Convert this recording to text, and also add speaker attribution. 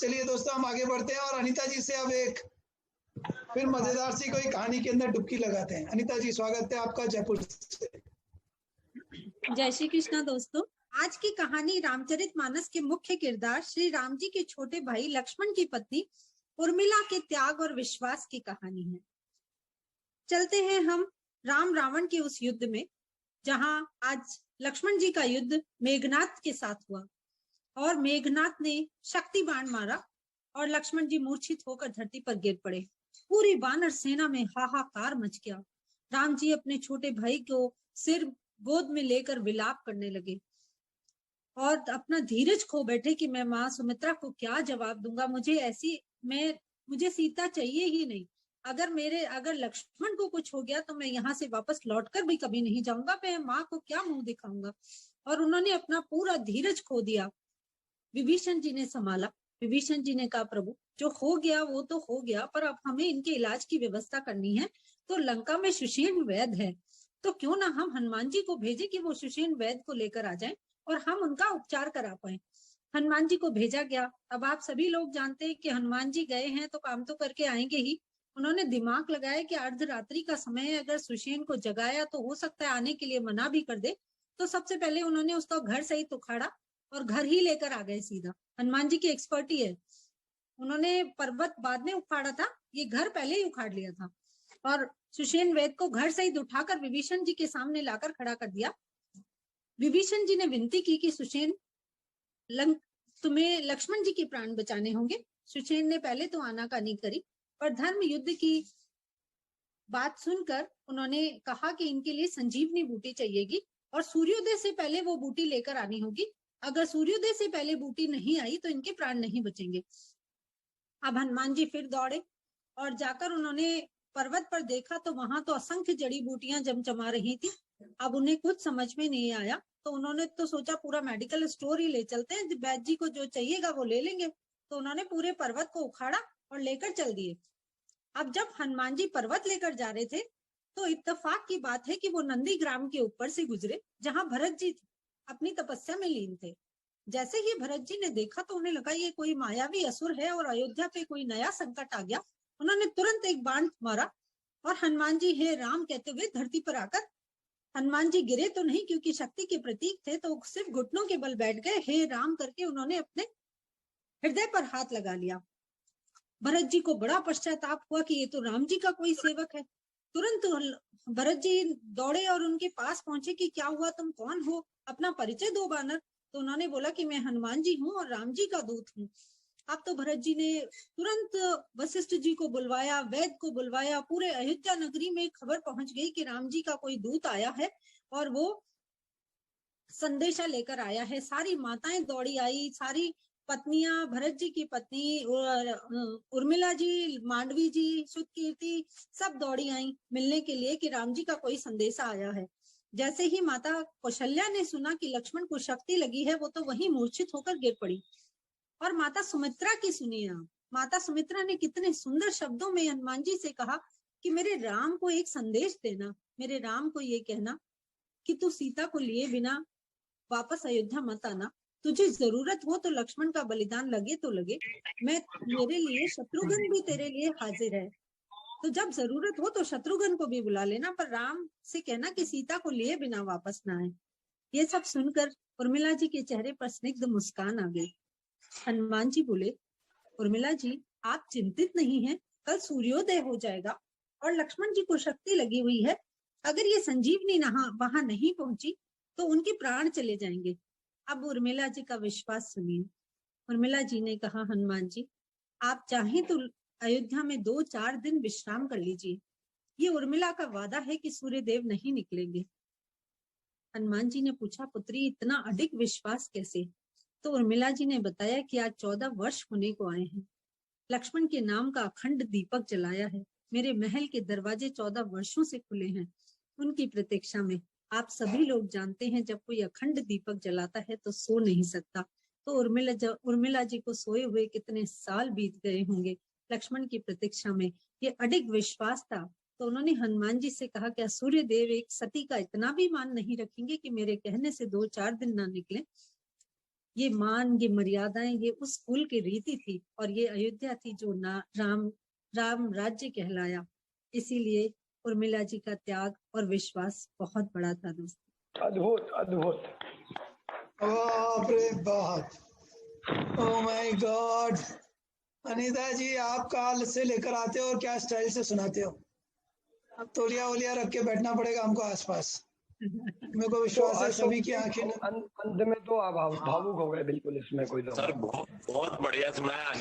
Speaker 1: चलिए दोस्तों हम आगे बढ़ते हैं और अनीता जी से अब एक फिर मजेदार सी कोई कहानी के अंदर डुबकी लगाते हैं। अनीता जी स्वागत है आपका जयपुर से।
Speaker 2: जय श्री कृष्णा दोस्तों, आज की कहानी रामचरितमानस के मुख्य किरदार श्री राम जी के छोटे भाई लक्ष्मण की पत्नी उर्मिला के त्याग और विश्वास की कहानी है। चलते हैं हम राम रावण के उस युद्ध में जहां आज लक्ष्मण जी का युद्ध मेघनाथ के साथ हुआ और मेघनाथ ने शक्ति बाण मारा और लक्ष्मण जी मूर्छित होकर धरती पर गिर पड़े। पूरी वानर सेना में हाहाकार मच गया। राम जी अपने छोटे भाई को सिर गोद में लेकर विलाप करने लगे और अपना धीरज खो बैठे कि मैं माँ सुमित्रा को क्या जवाब दूंगा, मुझे सीता चाहिए ही नहीं। अगर लक्ष्मण को कुछ हो गया तो मैं यहाँ से वापस लौटकर भी कभी नहीं जाऊंगा, मैं माँ को क्या मुंह दिखाऊंगा। और उन्होंने अपना पूरा धीरज खो दिया। विभीषण जी ने संभाला। विभीषण जी ने कहा, प्रभु जो हो गया वो तो हो गया, पर अब हमें इनके इलाज की व्यवस्था करनी है। तो लंका में सुषेण वैद्य है, तो क्यों ना हम हनुमान जी को भेजे कि वो सुषेण वैद्य को लेकर आ जाएं और हम उनका उपचार करा पाए। हनुमान जी को भेजा गया। अब आप सभी लोग जानते हैं कि हनुमान जी गए हैं तो काम तो करके आएंगे ही। उन्होंने दिमाग लगाया कि अर्धरात्रि का समय है, अगर सुषेण को जगाया तो हो सकता है आने के लिए मना भी कर दे। तो सबसे पहले उन्होंने उसका घर सहित उखाड़ा और घर ही लेकर आ गए सीधा। हनुमान जी की एक्सपर्टी है। उन्होंने पर्वत बाद में उखाड़ा था, ये घर पहले ही उखाड़ लिया था और सुषेण वैद्य को घर सहित उठाकर विभीषण जी के सामने लाकर खड़ा कर दिया। विभीषण जी ने विनती की कि सुषेण तुम्हें लक्ष्मण जी के प्राण बचाने होंगे। सुषेण ने पहले तो आनाकानी करी, पर धर्म युद्ध की बात सुनकर उन्होंने कहा कि इनके लिए संजीवनी बूटी चाहिएगी और सूर्योदय से पहले वो बूटी लेकर आनी होगी। अगर सूर्योदय से पहले बूटी नहीं आई तो इनके प्राण नहीं बचेंगे। अब हनुमान जी फिर दौड़े और जाकर उन्होंने पर्वत पर देखा तो वहां तो असंख्य जड़ी बूटियां जमचमा रही थी। अब उन्हें कुछ समझ में नहीं आया तो उन्होंने तो सोचा पूरा मेडिकल स्टोर ही ले चलते हैं, वैद्य जी को जो चाहिएगा वो ले लेंगे। तो उन्होंने पूरे पर्वत को उखाड़ा और लेकर चल दिए। अब जब हनुमान जी पर्वत लेकर जा रहे थे तो इत्तेफाक की बात है कि वो नंदी ग्राम के ऊपर से गुजरे जहां भरत जी अपनी तपस्या में लीन थे। जैसे ही भरत जी ने देखा तो उन्हें लगा ये कोई मायावी असुर है और अयोध्या पे कोई नया संकट आ गया। उन्होंने तुरंत एक बाण मारा और हनुमान जी हे राम कहते हुए धरती पर आकर, हनुमान जी गिरे तो नहीं क्योंकि शक्ति के प्रतीक थे, तो सिर्फ घुटनों के बल बैठ गए। हे राम करके उन्होंने अपने हृदय पर हाथ लगा लिया। भरत जी को बड़ा पश्चाताप हुआ कि ये तो राम जी का कोई सेवक है। तुरंत भरत जी दौड़े और उनके पास पहुंचे कि क्या हुआ, तुम कौन हो, अपना परिचय दो बानर। तो उन्होंने बोला कि मैं हनुमान जी हूँ और राम जी का दूत हूँ। अब तो भरत जी ने तुरंत वशिष्ठ जी को बुलवाया, वैद्य को बुलवाया। पूरे अयोध्या नगरी में खबर पहुंच गई कि राम जी का कोई दूत आया है और वो संदेशा लेकर आया है। सारी माताएं दौड़ी आई, सारी पत्नियां, भरत जी की पत्नी उर्मिला जी, मांडवी जी, सुतकीर्ति सब दौड़ी आई मिलने के लिए कि राम जी का कोई संदेशा आया है। जैसे ही माता कौशल्या ने सुना कि लक्ष्मण को शक्ति लगी है वो तो वहीं मूर्छित होकर गिर पड़ी। और माता सुमित्रा की सुनिए आप, माता सुमित्रा ने कितने सुंदर शब्दों में हनुमान जी से कहा कि मेरे राम को एक संदेश देना, मेरे राम को ये कहना कि तू सीता को लिए बिना वापस अयोध्या मत आना, तुझे जरूरत हो तो लक्ष्मण का बलिदान लगे तो लगे, मेरे लिए शत्रुघ्न भी तेरे लिए हाजिर है, तो जब जरूरत हो तो शत्रुघ्न को भी बुला लेना, पर राम से कहना कि सीता को लिए बिना वापस ना आए। ये सब सुनकर उर्मिला जी के चेहरे पर स्निग्ध मुस्कान आ गई। हनुमान जी बोले, उर्मिला जी आप चिंतित नहीं हैं, कल सूर्योदय हो जाएगा और लक्ष्मण जी को शक्ति लगी हुई है। अगर ये संजीवनी वहां नहीं पहुंची तो उनके प्राण चले जाएंगे। अब उर्मिला जी का विश्वास सुनिए। उर्मिला जी ने कहा, हनुमान जी आप चाहें तो अयोध्या में 2-4 दिन विश्राम कर लीजिए, ये उर्मिला का वादा है कि सूर्यदेव नहीं निकलेंगे। हनुमान जी ने पूछा, पुत्री इतना अधिक विश्वास कैसे? तो उर्मिला जी ने बताया कि आज 14 वर्ष होने को आए हैं, लक्ष्मण के नाम का अखंड दीपक जलाया है, मेरे महल के दरवाजे 14 वर्षों से खुले हैं उनकी प्रतीक्षा में। आप सभी लोग जानते हैं जब कोई अखंड दीपक जलाता है तो सो नहीं सकता। तो उर्मिला जी को सोए हुए कितने साल बीत गए होंगे लक्ष्मण की प्रतीक्षा में, ये अडिग विश्वास था। तो उन्होंने हनुमान जी से कहा, क्या सूर्य देव एक सती का इतना भी मान नहीं रखेंगे कि मेरे कहने से 2-4 दिन ना निकले? ये मान, ये मर्यादाएं, ये उस कुल की रीति थी और ये अयोध्या थी जो राम राज्य कहलाया। इसीलिए उर्मिला जी का त्याग और विश्वास बहुत बड़ा था दोस्तों।
Speaker 3: अद्भुत अद्भुत।
Speaker 1: बाप रे बाप, ओ माय गॉड। अनीता जी, आप काल से लेकर आते हो और क्या स्टाइल से सुनाते हो। अब तौलिया वोलिया रख के बैठना पड़ेगा हमको आसपास। मेरे को विश्वास है सभी की आंखें
Speaker 3: अंत में तो आप भावुक हो गए बिल्कुल, इसमें कोई
Speaker 4: सर बहुत बढ़िया सुनाया।